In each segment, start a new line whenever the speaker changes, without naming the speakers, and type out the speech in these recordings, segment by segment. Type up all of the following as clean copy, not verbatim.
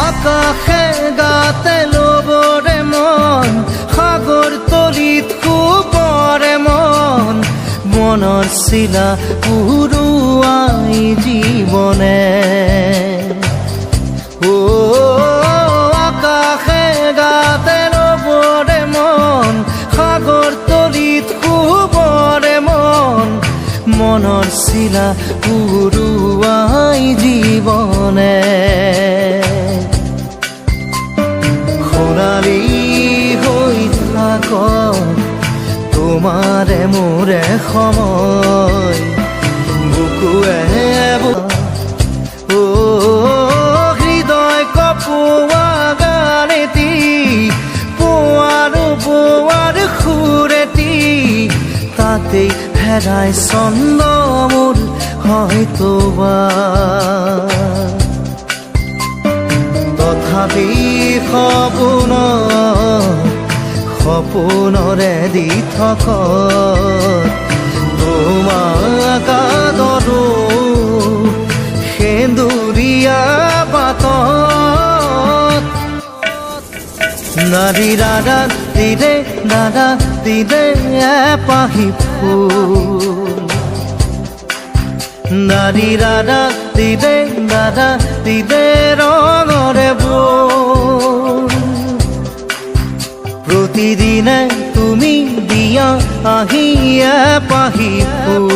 আকাশে গাতে লবৰে মন সাগৰ তলিত শুবৰে মন মনৰ চিলা উৰুৱাই জীৱনে আকাশে গাতে লবৰে মন সাগৰ তলিত শুবৰে মন মনৰ চিলা উৰুৱাই জীৱনে সোণালী হৈ থাক তোমাৰে মোৰে সময় বুকুৱে হৃদয় কপোৱা গানেতি পোৱাৰো বোৱাৰ সুৰেতি তাতেই হেৰাই চন্দ মোৰ হয়তো তথাপি সপোনৰে দি থক তোমাক আদৰো সেন্দুৰীয়া বাটত নাৰী ৰাধা দিলে এপাহি ফুল নাৰী ৰাধা দিলে ৰঙৰে বোল প্ৰতিদিনে তুমি দিয়া আহি এপাহি ফুল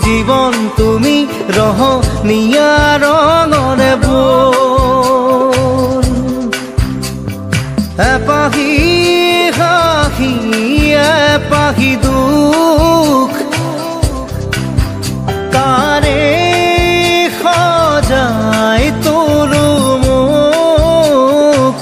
জীৱন তুমি ৰহনীয়া ৰঙৰে বোল এপাহি হাঁহি এপাহি দুখ তাৰে সজাই তোলো মোক